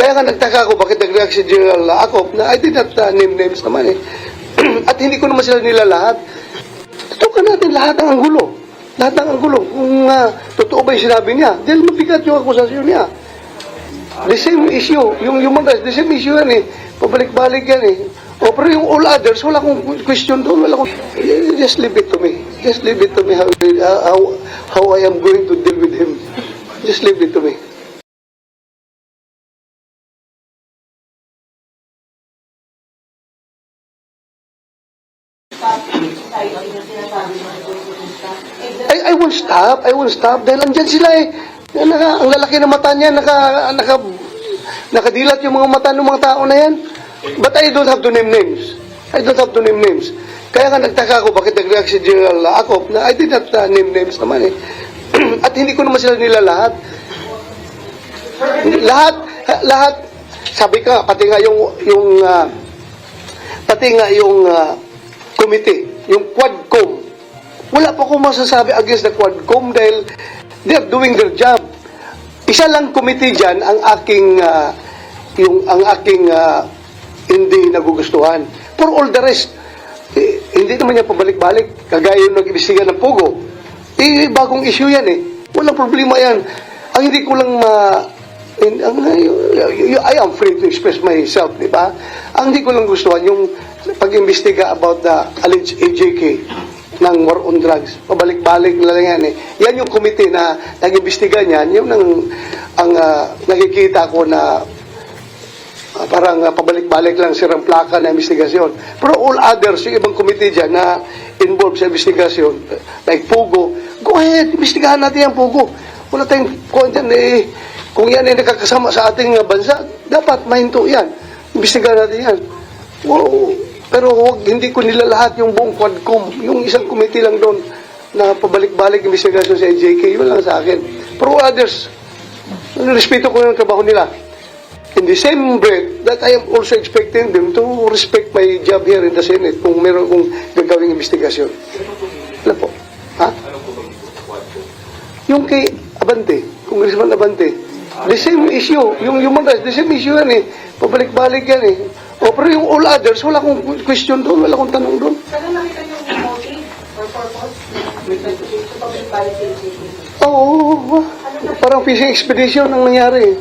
Kaya nga nagtaka ako bakit nag-react si General Acop na I did not name names naman eh. At hindi ko naman sila nilalahat. Tutukan natin lahat ng anggulo. Lahat ng anggulo. Kung totoo ba yung sinabi niya, dahil mabigat yung akusasyon niya. The same issue. Yung human rights, the same issue yan eh. Pabalik-balik yan eh. O, pero yung all others, wala akong question doon. Wala akong... Just leave it to me. Just leave it to me how I am going to deal with him. Just leave it to me. I won't stop. I won't stop. Dahil andyan sila eh. Ang lalaki ng mata niya, nakadilat yung mga mata ng mga tao na yan. But I don't have to name names. I don't have to name names. Kaya nga nagtaka ako bakit nag-react si General Acop na I did not name names naman eh. At hindi ko naman sila nilalahat. Lahat, sabi ka, pati nga yung committee, yung Quadcom. Wala pa akong masasabi against the Quadcom dahil they're doing their job. Isa lang committee dyan ang aking hindi nagugustuhan. For all the rest, hindi naman niya pabalik-balik. Kagaya yung nag-ibisigan ng Pogo. Bagong issue yan eh. Walang problema yan. Ang hindi ko lang I am free to express myself, di ba? Ang hindi ko lang gustuhan yung pag-imbestiga about the alleged AJK ng war on drugs. Pabalik-balik na lang yan eh. Yan yung committee na nag-imbestiga niyan. Yung ang nakikita ko na parang pabalik-balik lang sirang plaka na investigasyon. Pero all others, yung ibang committee dyan na involved sa investigasyon, like Pogo, go ahead, investigahan natin yan, Pogo. Wala tayong content eh. Kung yan ay nakakasama sa ating bansa, dapat mahinto yan. Investigahan natin yan. Wow. Pero hindi ko nilalahat yung buong Quadcom. Yung isang committee lang doon na pabalik-balik investigasyon sa AJK, yun lang sa akin. Pero others, respeto ko yung trabaho nila. In the same breath, that I am also expecting them to respect my job here in the Senate kung meron kong gagawing investigasyon. Ano po? Ha? Yung kay Abante, Congressman Abante, the same issue, yung human rights, the same issue yan eh. Pabalik-balik yan eh. O, pero yung all others, wala akong question doon, wala akong tanong doon. Saan nakita yung motive or purpose na pabalik-balik yung AJK? Oo, parang fishing expedition ang nangyari.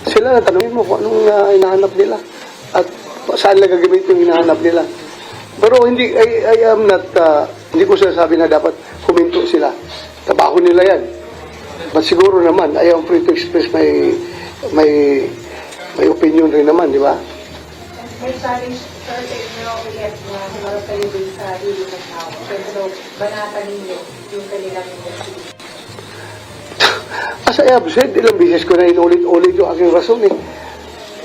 Sila, tanungin mo kung anong hinahanap nila at saan lang gagamit yung hinahanap nila. Pero hindi, I am not, hindi ko sinasabi na dapat huminto sila. Trabaho nila yan. But siguro naman, I am free to express my opinion rin naman, di ba? May challenge, sir, sa inyo ulit na humarap kayo din sa hili ng tao. Pero banatan ninyo yung kanilang investigation. As I have said, ilang beses ko na inulit-ulit yung aking rason eh.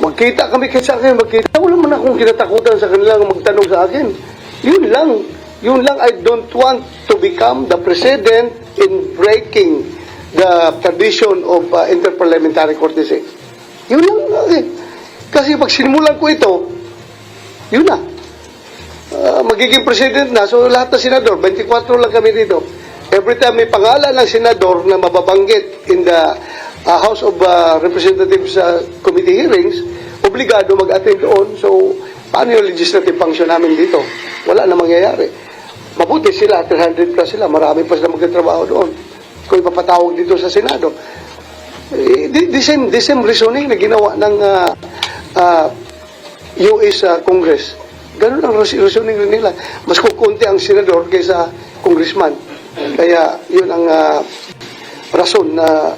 Magkita kami kahit sa akin, magkita. Wala man akong kinatakutan sa kanilang magtanong sa akin. Yun lang. Yun lang, I don't want to become the president in breaking the tradition of interparliamentary courtesy. Yun lang. Eh. Kasi pag sinimulan ko ito, yun na. Magiging president na, so lahat na senador, 24 lang kami dito. Every time may pangalan ng senador na mababanggit in the House of Representatives committee hearings, obligado mag-attend doon. So, paano yung legislative function namin dito? Wala na mangyayari. Mabuti sila, 300 plus sila, marami pa sila magtatrabaho doon. Kung ipapatawag dito sa Senado. The same reasoning na ginawa ng US Congress. Ganun ang reasoning nila. Mas kukunti ang senador kaysa congressman. Kaya yun ang rason na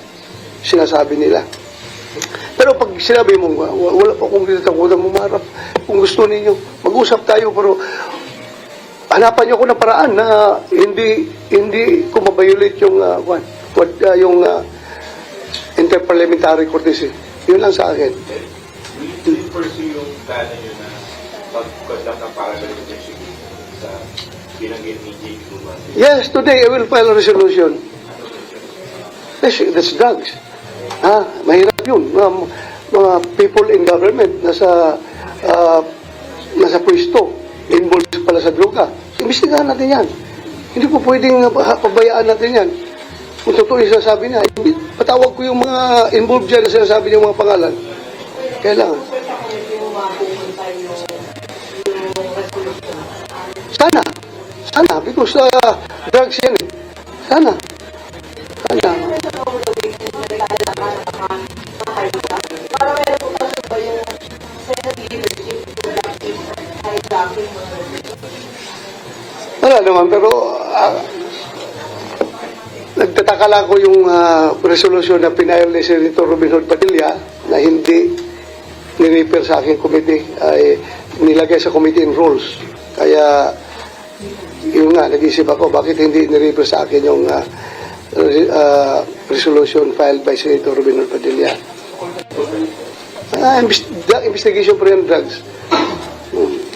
sinasabi nila. Pero pag sinabi mo, wala pa akong kinatakutan mo marap. Kung gusto ninyo, mag-usap tayo, pero hanapan niyo ako ng paraan na hindi ko mabiolate yung interparliamentary courtesy. Yun lang sa akin. Will you pursue yung plano nyo na pag-conduct ng parallel investigation sa binanggit ni J.P. Guman? Yes, today I will file a resolution. That's drugs. Mahirap yun. Mga people in government nasa pwesto, involved pala sa droga. Imbestigahan natin yan. Hindi po pwedeng pabayaan natin yan. Kung totoo yung sasabi niya, ipatawag ko yung mga involved dyan na sinasabi niyo mga pangalan. Kailangan. Sana, because drugs yan eh. Sana. Wala naman, pero nagtataka lang ko yung resolution na pinayal ni Senator Robin Hood Padilla na hindi nirefer sa aking committee, ay nilagay sa committee in rules. Kaya, yun nga, nag-isip ako, bakit hindi nirefer sa akin yung resolution filed by Senator Robin Hood Padilla. Investigation for yung drugs.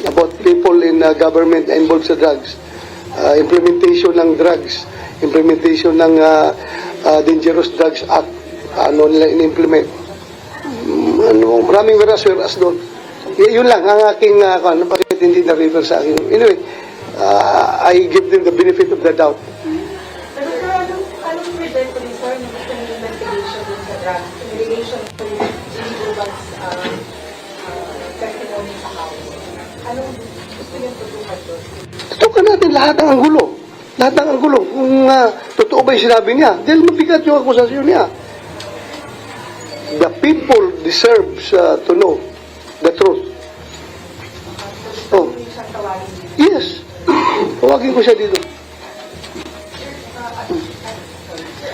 About people in government na involved sa drugs. Implementation ng drugs. Implementation ng Dangerous Drugs Act. Ano nila in-implement. Maraming veras doon. Yun lang ang aking bakit hindi na-refer sa akin. Anyway, I give them the benefit of the doubt. Pero sir, anong present ko rin, sir, ng investigation dun sa drugs in relation to illegal drugs testimony sa house? Anong gusto niyong tutukan doon? Tutukan natin lahat ng anggulo. Lahat ng anggulo. Kung totoo ba yung sinabi niya, dahil mabigat yung akusasyon niya. The people deserves to know the truth. Oh. Yes. Tawagin ko siya dito.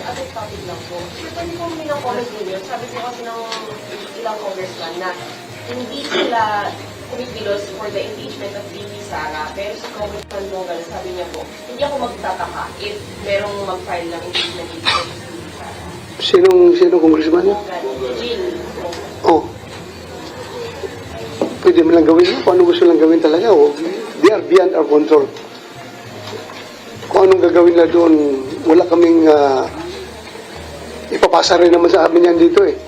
Other topic lang po. Pwede po minang-comment ninyo, sabi po kasi ng ilang congressman na hindi sila kumikilos for the impeachment of VP Sara, pero si Congressman Logan, sabi niya po, hindi ako magtataka if merong mag-file ng impeachment case for VP Sara. Sinong congressman niya? Logan, Jill. Oh. Pwede mo lang gawin yun. Kung ano gusto lang gawin talaga. Oh. They are beyond our control. Kung anong gagawin na doon, wala kaming ipapasa rin naman sa amin yan dito eh.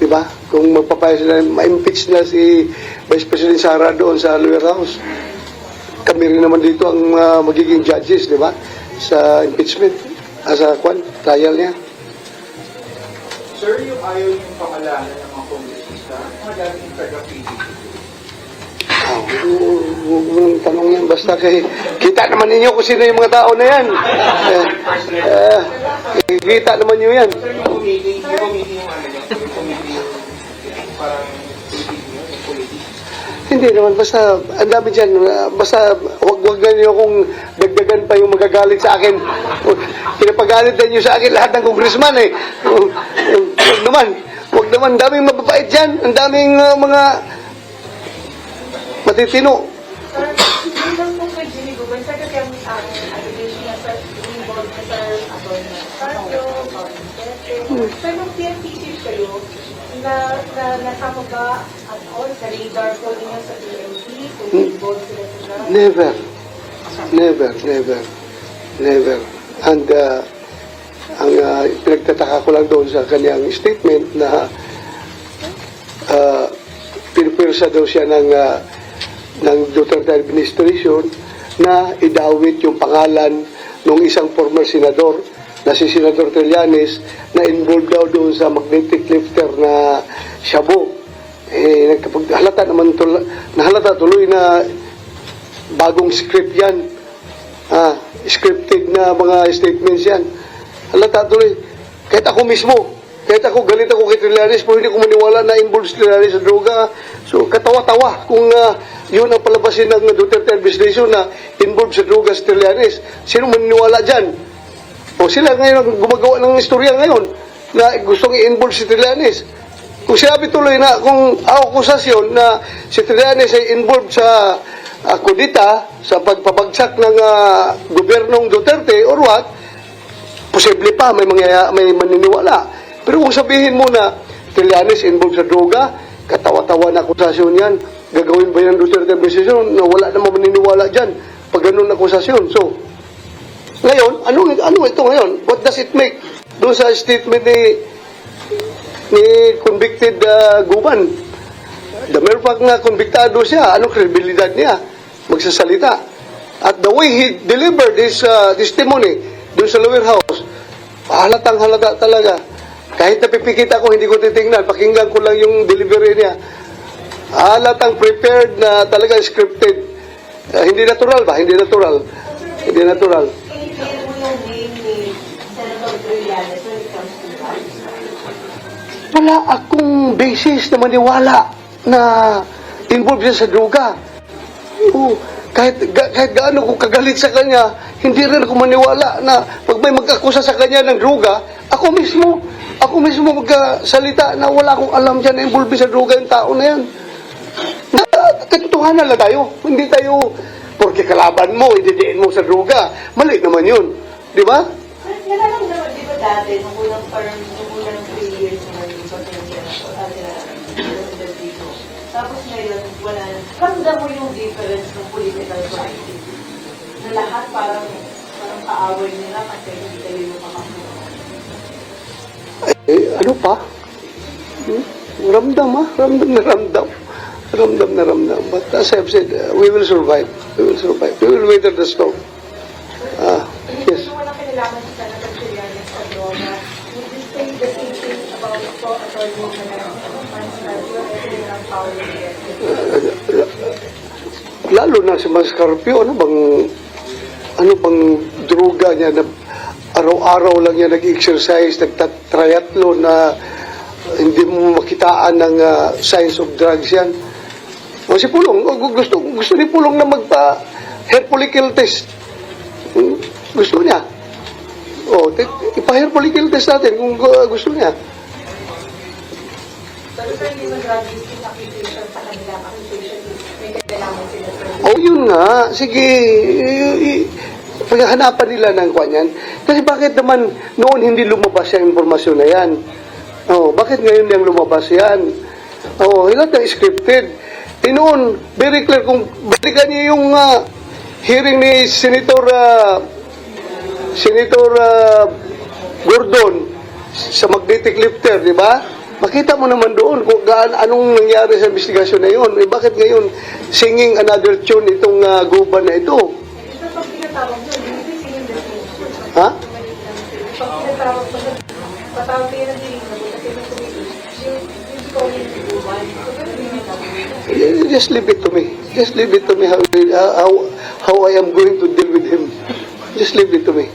Diba? Kung magpapaya sila, ma-impeach na si Vice President Sara doon sa lower house. Kami rin naman dito ang magiging judges, diba? Sa impeachment. Sa trial niya. Sir, yung ayaw yung pangalanan ng mga kongresista, mga dating taga-PDP. Huwag mo nang tanong yan. Basta kita naman ninyo kung sino yung mga tao na yan. Kita naman nyo yan. Sir, yung committee yung ano niya, yung committee yung parang politik niyo, yung politik. Hindi naman, basta ang dami dyan. Basta wag na nyo kung dagdagan pa yung magagalit sa akin. Pinapagalit na nyo sa akin lahat ng congressman eh. Wag naman, daming mababait dyan. Ang daming mga matitino. Sir, hindi lang po kay Jimmy Guban, sir, kasi ang allegation niya, sir, involved na sir, Carlo, sir, nung PNPC kayo, nasama ba at all sa radar ko ninyo sa PNP, kung involved sila sa drugs? Never. And ang pinagtataka ko lang doon sa kanyang statement na pinupwersa daw siya ng Duterte administration na idawit yung pangalan ng isang former senador na si Senador Trillanes na involved daw doon sa magnetic lifter na Shabu. Nahalata tuloy na bagong script yan. Scripted na mga statements yan. Halata tuloy. Kahit ako mismo, kahit ako galit ako kay Trillanes, pero hindi ko maniwala na involved si Trillanes sa droga. So, katawa-tawa kung yun ang palabasin ng Duterte administration na involved sa droga si Trillanes. Sino maniniwala dyan? O sila ngayon ang gumagawa ng istorya ngayon na gustong i-involve si Trillanes. Kung sinabi tuloy na, kung akusasyon na si Trillanes ay involved sa kudita, sa pagpabagsak ng gobernong Duterte or what, posible pa, may maniniwala. Pero kung sabihin mo na Trillanes involved sa droga, katawa-tawa na akusasyon yan, gagawin ba yan Duterte administration na wala namang maniniwala dyan pag ganun akusasyon. So, ngayon, ano ito ngayon? What does it make? Doon sa statement ni convicted Guban. The mere fact na konbiktado siya, anong kredibilidad niya magsasalita? At the way he delivered his testimony doon sa lower house, halatang halata talaga Kahit napipikit ako, hindi ko titingnan. Pakinggan ko lang yung delivery niya. Halatang prepared na talaga scripted. Hindi natural ba? Hindi natural. Hindi natural. Kailangan mo yung name ni Senator Trillanes when it comes to drugs. Wala akong basis na maniwala na involved siya sa droga. Oo, kahit gaano ko kagalit sa kanya, hindi rin ako maniwala na pag may mag-akusa sa kanya ng droga, ako mismo magkasalita na wala akong alam dyan na involved sa droga yung tao na yan. Katotohanan lang tayo. Hindi tayo, porque kalaban mo, ididiin mo sa droga. Mali naman yun. Di ba? Nararamdaman, di ba dati, nung unang 3 years na naging president dito. Tapos ngayon, wala. Ramdam mo yung difference ng political party. Na lahat parang kaaway nila kasi hindi kayo yung makakuha. Ano pa? Ramdam ha? Ramdam na ramdam. Ramdam na ramdam. But as I've said, we will survive. We will survive. We will weather the storm. Yes. Yung walang kailangan sa Senator Trillanes sa droga, would you say the same thing about po attorney na ng power Lalo na si Mascarpio, ano bang droga niya na araw-araw lang niya nag-exercise, nagtatriathlon na hindi mo makitaan ng signs of drugs yan. O si Pulong, gusto ni Pulong na magpa-hair follicle test. Gusto niya. O, ipa-hair follicle test natin kung gusto niya. Pero sir, yung drug use accusation sa kanila, accusation is may kailangan sila sir. O, yun nga. Sige, paghahanapan nila ng kanyan. Kasi bakit naman noon hindi lumabas yung informasyon na yan? Oh, bakit ngayon lang lumabas yan? Oh, lahat ng scripted. Noon, very clear kung balikan niyo yung hearing ni Senator Gordon sa magnetic lifter, di ba? Makita mo naman doon kung anong nangyari sa investigasyon na yun. Eh, bakit ngayon singing another tune itong guban na ito? Ito pag tinatawag mo, hindi singin the same. Ha? Pag tinatawag mo, patawag kayo ng dinig na kasi may tumitig, yung calling to do one. So, ganun din yung Just leave it to me. Just leave it to me how I am going to deal with him. Just leave it to me.